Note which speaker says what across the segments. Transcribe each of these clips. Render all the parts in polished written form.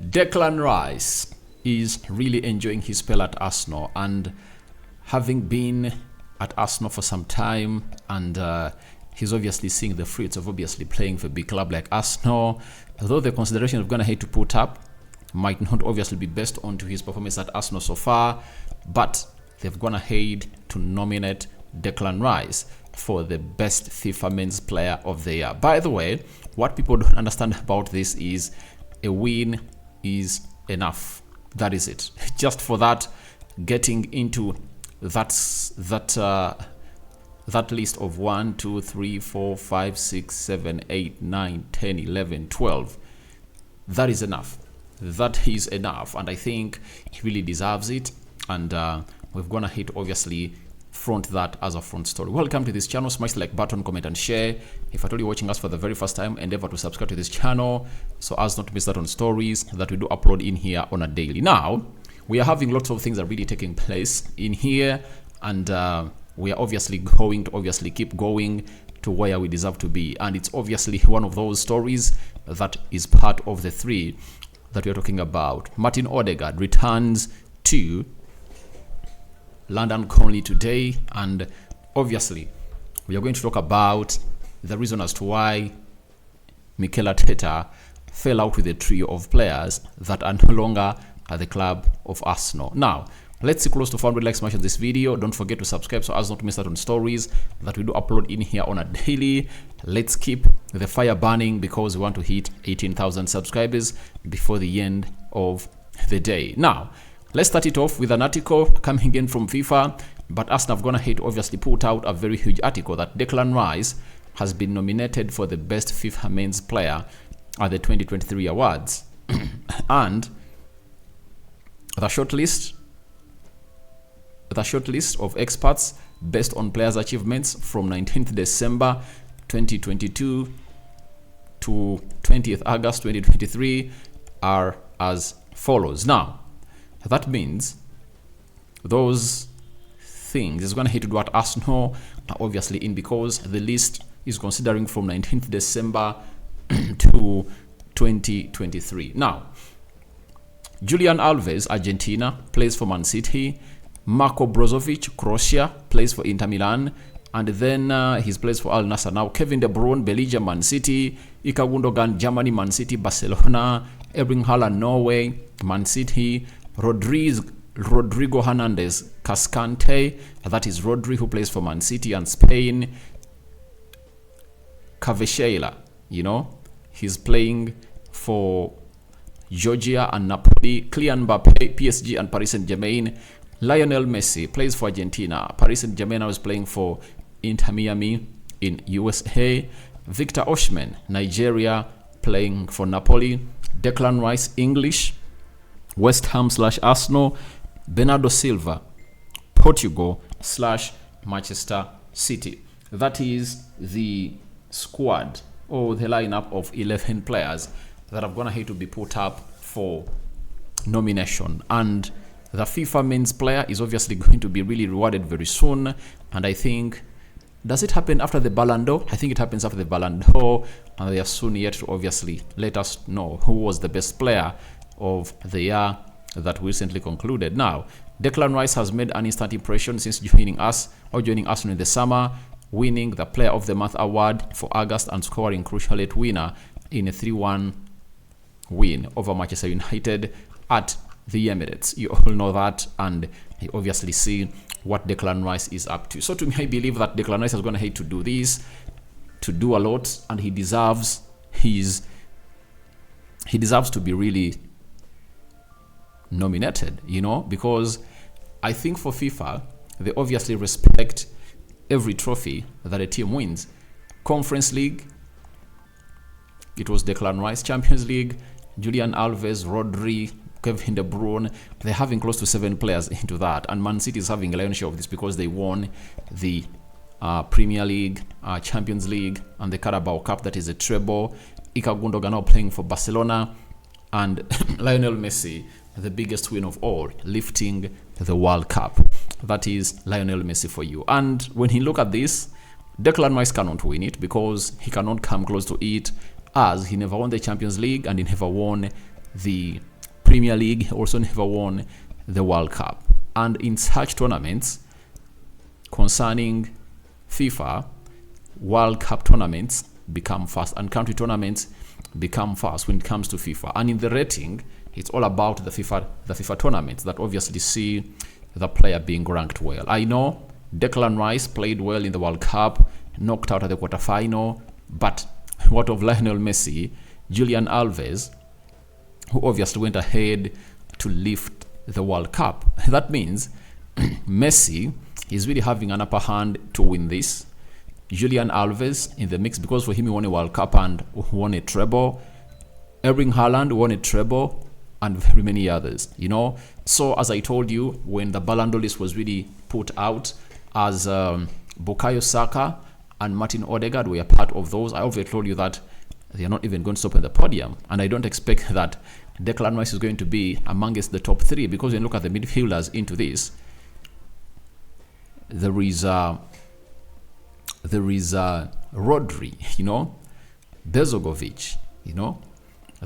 Speaker 1: Declan Rice is really enjoying his spell at Arsenal, and having been at Arsenal for some time, and he's obviously seeing the fruits of obviously playing for a big club like Arsenal. Although the consideration of going ahead to put up might not obviously be based onto his performance at Arsenal so far, but they've gone ahead to nominate Declan Rice for the best FIFA men's player of the year. By the way, what people don't understand about this is a win is enough. That is it. Just for that, getting into that list of 1, 2, 3, 4, 5, 6, 7, 8, 9, 10, 11, 12. That is enough. That is enough. And I think he really deserves it. And we've gone ahead to obviously front that as a front story. Welcome to this channel. Smash the like button, comment and share. If you're totally watching us for the very first time, endeavor to subscribe to this channel so as not to miss out on stories that we do upload in here on a daily. Now, we are having lots of things that are really taking place in here, and we are obviously going to keep going to where we deserve to be. And it's obviously one of those stories that is part of the three that we're talking about. Martin Odegaard returns to London Colney today, and obviously we are going to talk about the reason as to why Mikel Arteta fell out with a trio of players that are no longer at the club of Arsenal. Now, let's see close to 400 likes smash on this video. Don't forget to subscribe so as not to miss out on stories that we do upload in here on a daily. Let's keep the fire burning because we want to hit 18,000 subscribers before the end of the day. Now, let's start it off with an article coming in from FIFA, but Arsenal have gone ahead to obviously put out a very huge article that Declan Rice has been nominated for the best FIFA men's player at the 2023 awards. And the shortlist of experts based on players' achievements from 19th December 2022 to 20th August 2023 are as follows. Now, that means those things is going to hit to do at Arsenal are obviously in, because the list is considering from 19th December to 2023. Now, Julian Alves, Argentina, plays for Man City. Marko Brozovic, Croatia, plays for Inter Milan. And then he plays for Al Nassr. Now, Kevin De Bruyne, Belgium, Man City. Ilkay Gundogan, Germany, Man City, Barcelona. Erling Haaland, Norway, Man City. Rodrigo Hernandez, Cascante, that is Rodri, who plays for Man City and Spain. Kvaratskhelia, he's playing for Georgia and Napoli. Kylian Mbappe, PSG and Paris Saint-Germain. Lionel Messi plays for Argentina. Paris Saint-Germain is playing for Inter Miami in USA. Victor Osimhen, Nigeria, playing for Napoli. Declan Rice, English, West Ham / Arsenal. Bernardo Silva, Portugal / Manchester City. That is the squad or the lineup of 11 players that have gone ahead to be put up for nomination. And the FIFA men's player is obviously going to be really rewarded very soon. And I think, does it happen after the Ballon d'Or? I think it happens after the Ballon d'Or, and they are soon yet to obviously let us know who was the best player of the year that recently concluded. Now, Declan Rice has made an instant impression since joining Arsenal in the summer, winning the Player of the Month award for August and scoring crucial late winner in a 3-1 win over Manchester United at the Emirates. You all know that, and you obviously see what Declan Rice is up to. So to me, I believe that Declan Rice is going to hate to do this, to do a lot, and he deserves to be really nominated, because I think for FIFA, they obviously respect every trophy that a team wins. Conference League, it was Declan Rice. Champions League, Julian Alves, Rodri, Kevin De Bruyne. They're having close to 7 players into that, and Man City is having a lion's share of this because they won the Premier League, Champions League, and the Carabao Cup, that is a treble. Ilkay Gundogan now playing for Barcelona, and Lionel Messi, the biggest win of all, lifting the World Cup. That is Lionel Messi for you. And when you look at this, Declan Rice cannot win it because he cannot come close to it, as he never won the Champions League and he never won the Premier League, also never won the World Cup. And in such tournaments, concerning FIFA, World Cup tournaments become fast and country tournaments become fast when it comes to FIFA. And in the rating, it's all about the FIFA tournaments that obviously see the player being ranked well. I know Declan Rice played well in the World Cup, knocked out at the quarterfinal, but what of Lionel Messi, Julian Alves, who obviously went ahead to lift the World Cup? That means Messi is really having an upper hand to win this. Julian Alves in the mix, because for him he won a World Cup and won a treble. Erling Haaland won a treble, and very many others, So as I told you, when the Ballon d'Or list was really put out, as Bukayo Saka and Martin Odegaard were part of those, I already told you that they are not even going to stop at the podium. And I don't expect that Declan Rice is going to be amongst the top 3, because when you look at the midfielders into this, there is Rodri, Bezogovic,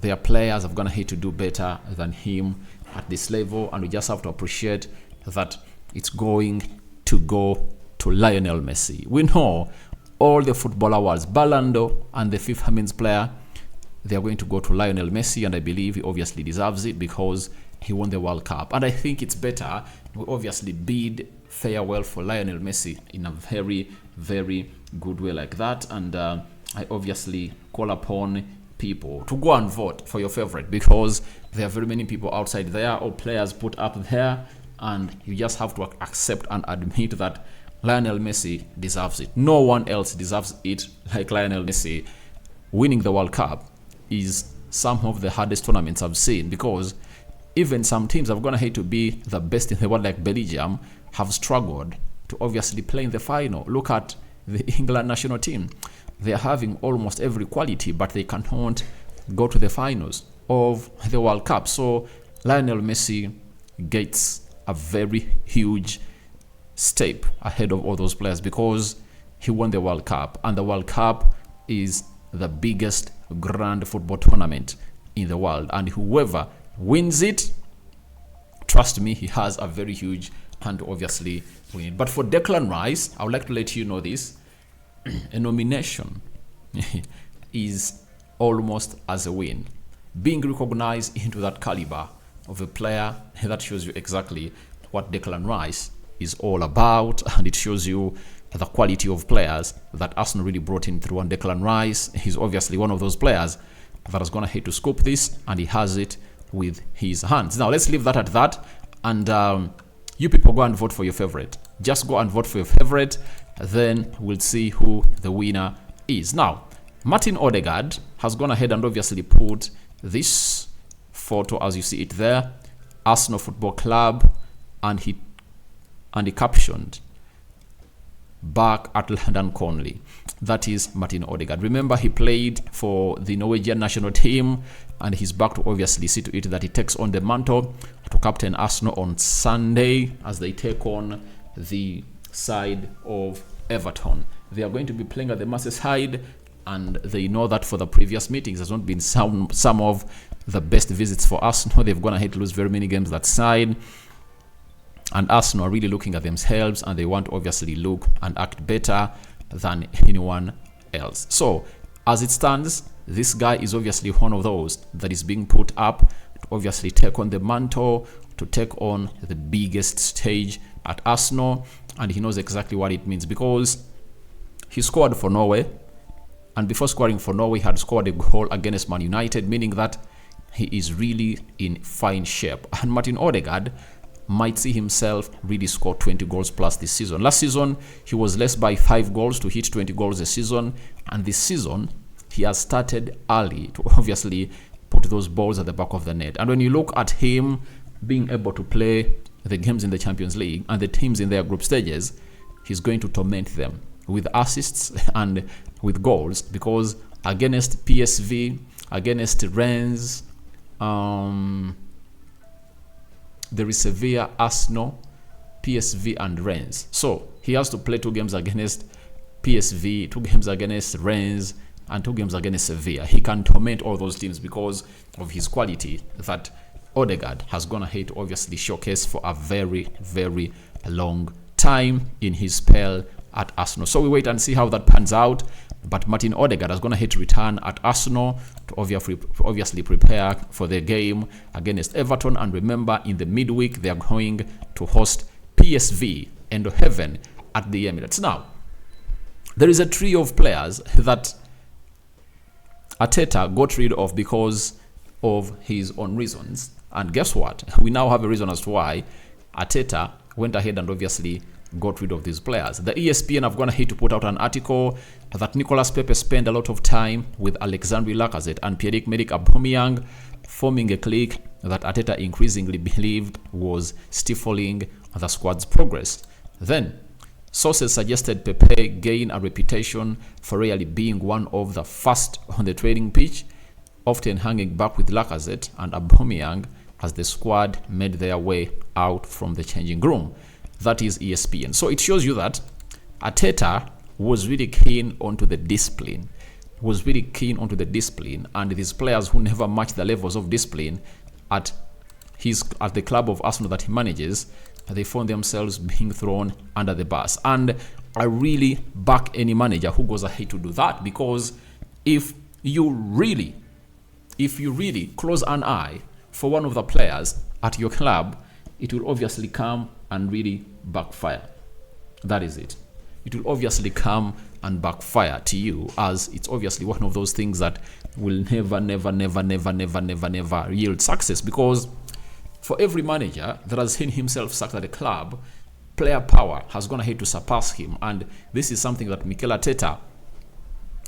Speaker 1: Their players have gone ahead to do better than him at this level, and we just have to appreciate that it's going to go to Lionel Messi. We know all the football awards, Ballon d'Or and the FIFA Men's Player, they are going to go to Lionel Messi, and I believe he obviously deserves it because he won the World Cup. And I think it's better we obviously bid farewell for Lionel Messi in a very, very good way like that. And I obviously call upon people to go and vote for your favorite, because there are very many people outside there or players put up there, and you just have to accept and admit that Lionel Messi deserves it. No one else deserves it like Lionel Messi. Winning the World Cup is some of the hardest tournaments I've seen, because even some teams have gone ahead to be the best in the world, like Belgium, have struggled to obviously play in the final. Look at the England national team. They are having almost every quality, but they cannot go to the finals of the World Cup. So Lionel Messi gets a very huge step ahead of all those players, because he won the World Cup, and the World Cup is the biggest grand football tournament in the world, and whoever wins it, trust me, he has a very huge hand to obviously win it. But for Declan Rice, I would like to let you know this: a nomination is almost as a win. Being recognized into that caliber of a player, that shows you exactly what Declan Rice is all about, and it shows you the quality of players that Arsenal really brought in through. And Declan Rice, he's obviously one of those players that has gone ahead to scoop this, and he has it with his hands. Now let's leave that at that, and you people go and vote for your favorite. Just go and vote for your favorite, then we'll see who the winner is. Now, Martin Odegaard has gone ahead and obviously put this photo, as you see it there, Arsenal Football Club, and he captioned, "Back at London Conley." That is Martin Odegaard. Remember, he played for the Norwegian national team, and he's back to obviously see to it that he takes on the mantle to captain Arsenal on Sunday as they take on the side of Everton. They are going to be playing at the Merseyside, and they know that for the previous meetings has not been some of the best visits for Arsenal. They've gone ahead to lose very many games that side, and Arsenal are really looking at themselves, and they want to obviously look and act better than anyone else. So as it stands, this guy is obviously one of those that is being put up to obviously take on the mantle, to take on the biggest stage at Arsenal, and he knows exactly what it means, because he scored for Norway, and before scoring for Norway, he had scored a goal against Man United, meaning that he is really in fine shape. And Martin Odegaard might see himself really score 20 goals plus this season. Last season, he was less by 5 goals to hit 20 goals a season, and this season, he has started early to obviously put those balls at the back of the net. And when you look at him being able to play the games in the Champions League and the teams in their group stages, he's going to torment them with assists and with goals, because against PSV, against Rennes, there is Sevilla, Arsenal, PSV, and Rennes. So he has to play 2 games against PSV, 2 games against Rennes, and 2 games against Sevilla. He can torment all those teams because of his quality that Odegaard has gone ahead to obviously showcase for a very, very long time in his spell at Arsenal. So we wait and see how that pans out. But Martin Odegaard has gone ahead to return at Arsenal to obviously prepare for the game against Everton. And remember, in the midweek, they are going to host PSV Eindhoven at the Emirates. Now, there is a trio of players that Arteta got rid of because of his own reasons. And guess what? We now have a reason as to why Arteta went ahead and obviously got rid of these players. The ESPN have gone ahead to put out an article that Nicolas Pepe spent a lot of time with Alexandre Lacazette and Pierre-Emerick Aubameyang, forming a clique that Arteta increasingly believed was stifling the squad's progress. Then, sources suggested Pepe gain a reputation for really being one of the first on the training pitch, often hanging back with Lacazette and Aubameyang as the squad made their way out from the changing room. That is ESPN. So it shows you that Arteta was really keen onto the discipline. And these players who never match the levels of discipline at the club of Arsenal that he manages, they found themselves being thrown under the bus. And I really back any manager who goes ahead to do that, because if you really close an eye for one of the players at your club, it will obviously come and really backfire. That is it. It will obviously come and backfire to you, as it's obviously one of those things that will never yield success, because for every manager that has seen himself sacked at a club, player power has gone ahead to surpass him. And this is something that Mikel Arteta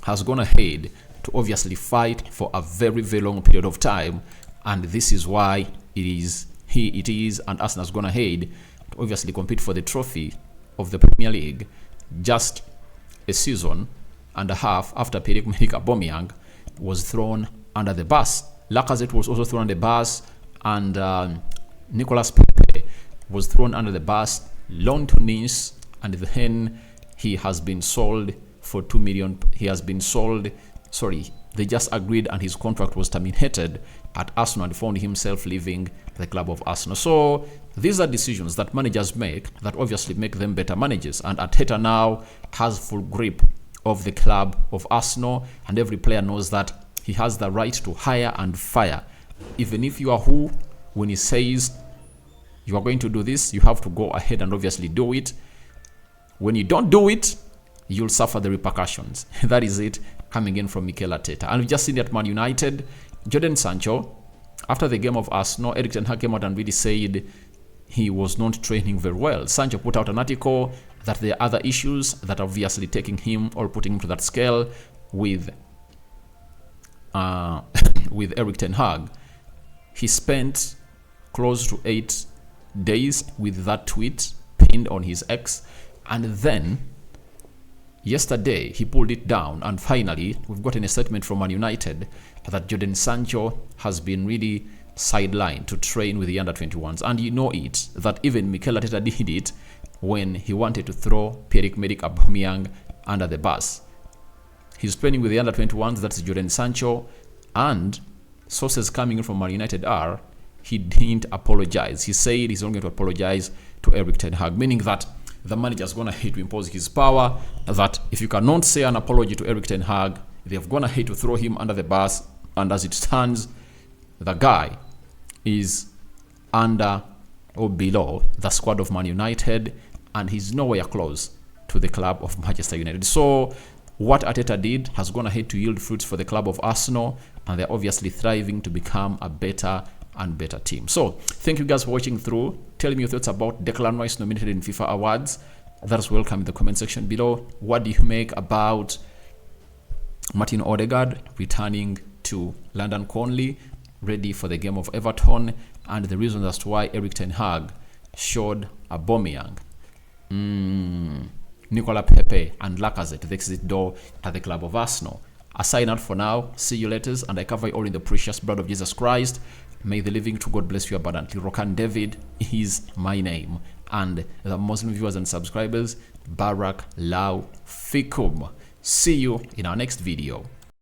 Speaker 1: has gone ahead to obviously fight for a very, very long period of time. And this is why it is and Arsenal has gone ahead to obviously compete for the trophy of the Premier League just a season and a half after Pierre-Emerick Aubameyang was thrown under the bus. Lacazette was also thrown under the bus, and Nicolas Pepe was thrown under the bus, loaned to Nice, and then he has been sold for 2 million. They just agreed and his contract was terminated at Arsenal, and found himself leaving the club of Arsenal. So these are decisions that managers make that obviously make them better managers. And Arteta now has full grip of the club of Arsenal, and every player knows that he has the right to hire and fire. Even if you are who, when he says you are going to do this, you have to go ahead and obviously do it. When you don't do it, you'll suffer the repercussions. That is it, coming in from Mikel Arteta. And we've just seen that Man United, Jadon Sancho, after the game of Arsenal, Erik ten Hag came out and really said he was not training very well. Sancho put out an article that there are other issues that are obviously taking him or putting him to that scale with Erik ten Hag. He spent close to 8 days with that tweet pinned on his X, and then yesterday he pulled it down, and finally we've gotten a statement from Man United that Jadon Sancho has been really sidelined to train with the under-21s. And you know it, that even Mikel Arteta did it when he wanted to throw Pierre-Emerick Aubameyang under the bus. He's training with the under-21s, that's Jadon Sancho, and sources coming in from Man United are he didn't apologize. He said he's not going to apologize to Erik ten Hag, meaning that the manager is going to hate to impose his power, that if you cannot say an apology to Erik ten Hag, they've gone ahead to throw him under the bus. And as it stands, the guy is under or below the squad of Man United, and he's nowhere close to the club of Manchester United. So what Arteta did has gone ahead to yield fruits for the club of Arsenal, and they're obviously thriving to become a better and better team. So thank you guys for watching through. Tell me your thoughts about Declan Rice nominated in FIFA awards. That is welcome in the comment section below. What do you make about Martin Odegaard returning to London Conley, ready for the game of Everton, and the reasons as to why Erik ten Hag showed Aubameyang, Nicolas Pepe and Lacazette the exit door at the club of Arsenal. I sign out for now. See you later, and I cover it all in the precious blood of Jesus Christ. May the living to God bless you abundantly. Rokani David is my name, and the Muslim viewers and subscribers, Barak Lau Fikum. See you in our next video.